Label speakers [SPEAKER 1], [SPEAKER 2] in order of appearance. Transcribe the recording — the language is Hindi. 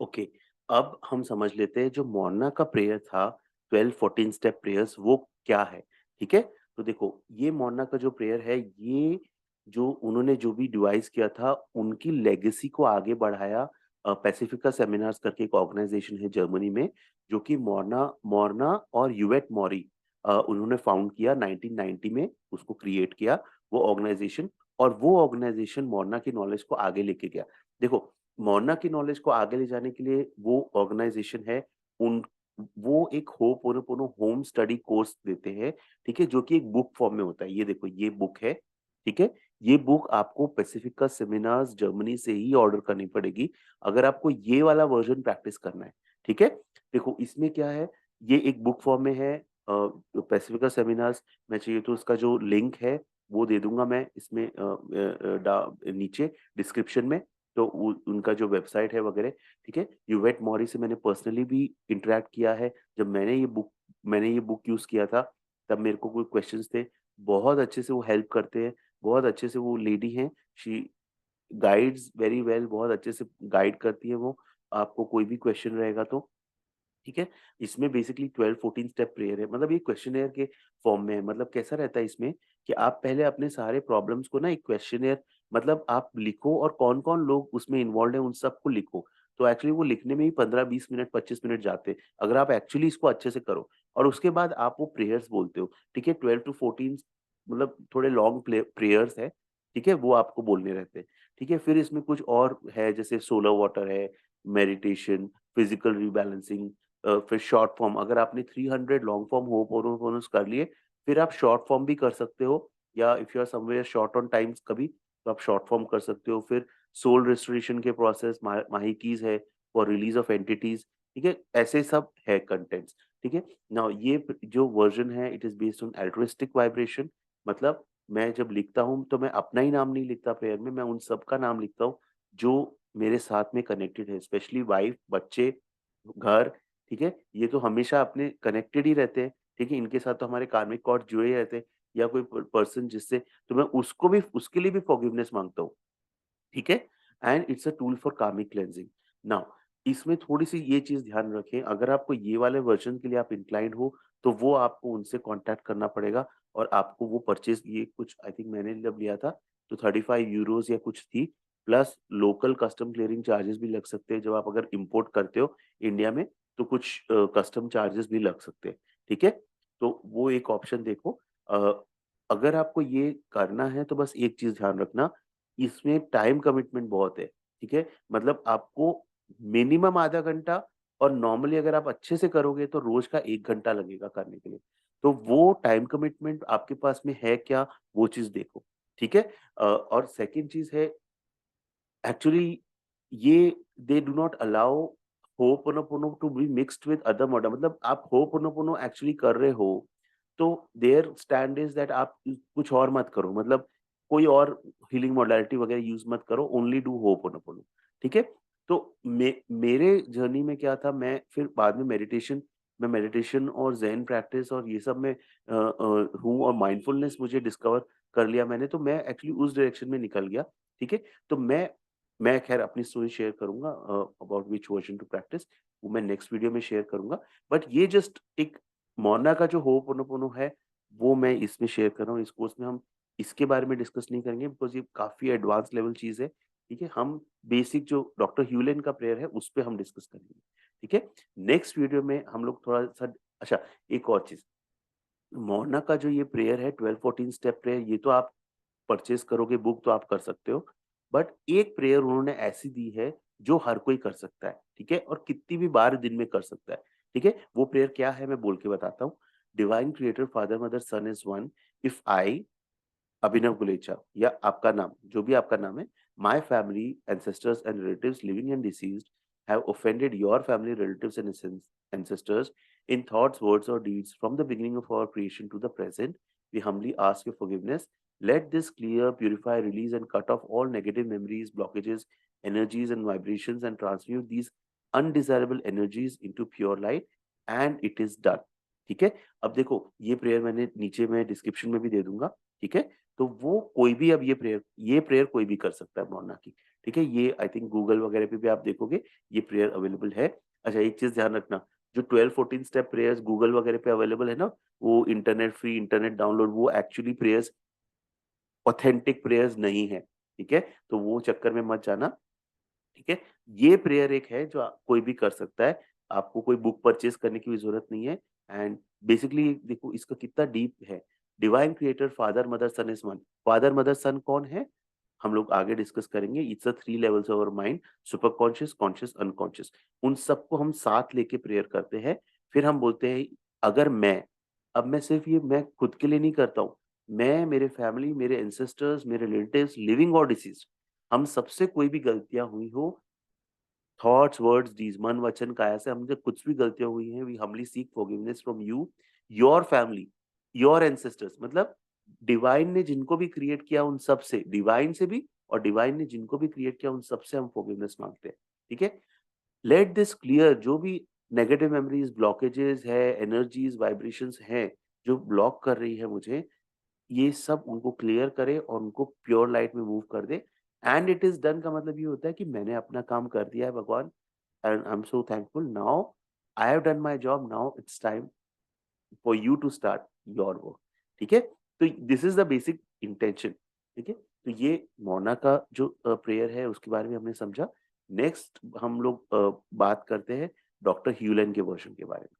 [SPEAKER 1] ओके, अब हम समझ लेते हैं जो मोरना का प्रेयर था 12-14 स्टेप प्रेयर्स वो क्या है, ठीक है? तो देखो ये मोरना का जो प्रेयर है ये जो उन्होंने जो भी डिवाइस किया था उनकी लेगेसी को आगे बढ़ाया पैसिफिका सेमिनार्स करके एक ऑर्गनाइज़ेशन है जर्मनी में जो कि मोरना मोरना और यूएट मौरी उन्होंने फाउंड किया 1990 में उसको क्रिएट किया वो ऑर्गनाइज़ेशन और वो ऑर्गनाइज़ेशन मोरना की नॉलेज को आगे लेके गया। देखो मोरना की नॉलेज को आगे ले जाने के लिए वो ऑर्गनाइज़ेशन है, उन वो एक होपोनोपोनो होम स्टडी कोर्स देते हैं, ठीक है? जो कि एक बुक फॉर्म में होता है। ये देखो ये बुक है, ठीक है? ये बुक आपको पैसिफिका सेमिनार्स जर्मनी से ही ऑर्डर करनी पड़ेगी, अगर आपको ये वाला वर्ज़न प्रैक्टिस करना है, ठीक है? देखो इसमें क्या है, ये एक बुक फॉर्म में है पैसिफिका सेमिनार्स मैं चाहिए तो उसका जो लिंक है, वो दे दूँगा मैं इसमें नीचे डिस्क्रिप्शन में। तो उ उनका जो वेबसाइट है वगैरह, ठीक है? यूवेट मॉरी से मैंने पर्सनली भी इंटरैक्ट किया है। जब मैंने ये बुक यूज़ किया था, तब मेरे को कोई क्वेश्चन्स थे। बहुत अच्छे से वो हेल्प करते हैं, बहुत अच्छे से वो लेडी हैं, शी गाइड्स वेरी वेल बहुत अच्छे से गाइड करती है वो, आपको कोई भी क्वेश्चन रहेगा तो। ठीक है? इसमें बेसिकली 12-14 स्टेप प्रेयर है मतलब ये क्वेश्चनेयर के फॉर्म में है मतलब कैसा रहता है इसमें कि आप पहले अपने सारे प्रॉब्लम्स को ना एक क्वेश्चनेयर मतलब आप लिखो और कौन-कौन लोग उसमें इन्वॉल्व्ड हैं उन सबको लिखो। तो एक्चुअली वो लिखने में ही 15-20 मिनट 25 मिनट जाते हैं, अगर आप एक्चुअली इसको अच्छे से करो और उसके बाद आप वो प्रेयर्स बोलते हो, ठीक है? 12 टू 14 मतलब थोड़े लॉन्ग प्रेयर्स है, ठीक है? वो आपको बोलने रहते हैं, ठीक है? फिर इसमें कुछ और है जैसे सोलर वाटर है, मेडिटेशन, फिजिकल रीबैलेंसिंग फिर शॉर्ट फॉर्म अगर आपने 300 लॉन्ग फॉर्म होपोनोपोनोस कर लिए, फिर आप शॉर्ट फॉर्म भी कर सकते हो या if you are somewhere short on times कभी, तो आप शॉर्ट फॉर्म कर सकते हो। फिर सोल रिस्टोरेशन के प्रोसेस माहिकीज़ है फॉर रिलीज़ ऑफ एंटिटीज़, ठीक है? ऐसे सब है कंटेंट्स, ठीक है? नाउ ये जो वर्ज़न है it is based on altruistic vibration मतलब मैं जब लिखता हूँ, तो मैं अपना ही नाम नहीं लिखता प्रेयर में, मैं उन सबका नाम लिखता हूँ, जो मेरे साथ में कनेक्टेड है, स्पेशली वाइफ, बच्चे, घर ठीक है? ये तो हमेशा अपने कनेक्टेड ही रहते हैं, ठीक है? इनके साथ तो हमारे कार्मिक कॉर्ड जुड़े ही रहते हैं या कोई पर्सन जिससे तो मैं उसको भी उसके लिए भी फॉरगिवनेस माँगता हूँ, ठीक है? And it's a tool for कार्मिक क्लेंजिंग। नाउ इसमें थोड़ी-सी ये चीज़ ध्यान रखें, अगर आपको ये वाले वर्ज़न के लिए आप इंक्लाइंड हो, तो वो आपको उनसे कॉन्टैक्ट करना पड़ेगा और आपको वो परचेज़ ये कुछ आई थिंक मैंने जब लिया था, तो 35 यूरोज़ या कुछ थी, plus local custom clearing charges भी लग सकते हैं, जब आप अगर इम्पोर्ट करते हो इंडिया में, तो कुछ कस्टम चार्जेस भी लग सकते हैं, ठीक है? तो वो एक ऑप्शन देखो। अ, अगर आपको ये करना है तो बस एक चीज़ ध्यान रखना, इसमें टाइम कमिटमेंट बहुत है, ठीक है? मतलब आपको मिनिमम आधा घंटा और नॉर्मली अगर आप अच्छे से करोगे तो रोज़ का 1 घंटा लगेगा करने के लिए। तो वो टाइम कमिटमेंट आपके पास में है क्या, वो चीज़ देखो, ठीक है? और सेकंड चीज़ है एक्चुअली ये they do not allow Ho'oponopono to be mixed with other model मतलब आप हो'ओपोनोपोनो एक्चुअली कर रहे हो, तो देयर स्टैंड इज़ दैट आप कुछ और मत करो मतलब कोई और हीलिंग मॉडलिटी वगैरह यूज़ मत करो, ओनली डू हो'ओपोनोपोनो, ठीक है? तो मेरे जर्नी में क्या था मैं फिर बाद में मैं मेडिटेशन और ज़ेन प्रैक्टिस और ये सब में हूँ और माइंडफुलनेस मुझे डिस्कवर कर लिया मैंने, तो मैं एक्चुअली उस डायरेक्शन में निकल गया, ठीक है? तो मैं ख़ैर अपनी स्टोरी शेयर करूँगा about which version to practice वो मैं नेक्स्ट वीडियो में शेयर करूँगा। बट ये जस्ट एक मोरना का जो होपोनोपोनो है, वो मैं इसमें शेयर कर रहा हूँ। इस कोर्स में हम इसके बारे में डिस्कस नहीं करेंगे बिकॉज़ ये काफ़ी एडवांस लेवल चीज़ है, ठीक है? हम बेसिक जो डॉक्टर ह्यूलेन का प्रेयर है, उस पे हम डिस्कस करेंगे, ठीक है? नेक्स्ट वीडियो में हम लोग थोड़ा-सा अच्छा, एक और चीज़, मोरना का जो ये प्रेयर है 12-14 स्टेप प्रेयर, ये तो आप परचेज़ करोगे बुक तो आप कर सकते हो। बट एक प्रेयर उन्होंने ऐसी दी है जो हर कोई कर सकता है, ठीक है? और कितनी भी बार दिन में कर सकता है, ठीक है? वो प्रेयर क्या है मैं बोल के बताता हूँ। Divine creator father mother son is one, if I Abhinav Gulecha या आपका नाम, जो भी आपका नाम है, my family, ancestors and relatives living and deceased have offended your family, relatives and ancestors in thoughts, words, or deeds from the beginning of our creation to the present. We humbly ask your forgiveness. Let this clear, purify, release, and cut off all negative memories, blockages, energies, and vibrations, and transmute these undesirable energies into pure light. And it is done. ठीक है? अब देखो ये प्रेयर मैंने नीचे में डिस्क्रिप्शन में भी दे दूंगा, ठीक है? तो वो कोई भी अब ये प्रेयर कोई भी कर सकता है मोरना की, ठीक है? ये आई थिंक गूगल वगैरह पे भी आप देखोगे ये प्रेयर अवेलेबल है। अच्छा एक चीज़ ध्यान रखना, जो 12-14 स्टेप प्रेयर्स गूगल वगैरह पे अवेलेबल है ना, वो इंटरनेट फ्री, इंटरनेट डाउनलोड, वो एक्चुअली प्रेयर्स ऑथेंटिक प्रेयर्स नहीं है, ठीक है? तो वो चक्कर में मत जाना। ठीक है? ये प्रेयर एक है जो कोई भी कर सकता है। आपको कोई बुक परचेज़ करने की भी ज़रूरत नहीं है एंड बेसिकली देखो इसका कितना डीप है। Divine creator father, mother, son is one. Father, mother, son कौन है? हम लोग आगे डिस्कस करेंगे। It's a 3 levels of our mind, super conscious, conscious, unconscious. उन सबको हम साथ लेके प्रेयर करते हैं। फिर हम बोलते हैं अगर मैं अब मैं सिर्फ़ ये मैं खुद के लिए नहीं करता हूँ। मैं, मेरे फैमिली, मेरे एंसेस्टर्स, मेरे रिलेटिव्स, लिविंग और डिसीज़्ड, हम सबसे कोई भी गलतियाँ हुई हो, थॉट्स, वर्ड्स, डीड्स, मन, वचन, काया से हमसे कुछ भी गलतियाँ हुई हैं, we humbly seek forgiveness from you, your family, your ancestors, मतलब डिवाइन ने जिनको भी क्रिएट किया उन सब से, डिवाइन से भी और डिवाइन ने जिनको भी क्रिएट किया उन सब से हम फॉरगिवनेस माँगते हैं। ठीक है? लेट दिस क्लियर, जो भी नेगेटिव मेमोरीज़, ब्लॉकेजेस है, एनर्जीज़, वाइब्रेशंस हैं, जो ब्लॉक कर रही है मुझे, ये सब उनको क्लियर करे और उनको प्योर लाइट में मूव कर दे। एंड इट इज़ डन का मतलब ये होता है कि मैंने अपना काम कर दिया है भगवान and I am so thankful. Now I have done my job, now it's time for you to start your work. ठीक है? तो this is the basic intention. ठीक है? तो ये मोना का जो प्रेयर है उसके बारे में हमने समझा। नेक्स्ट हम लोग बात करते हैं डॉक्टर ह्यूलन के वर्ज़न के बारे में।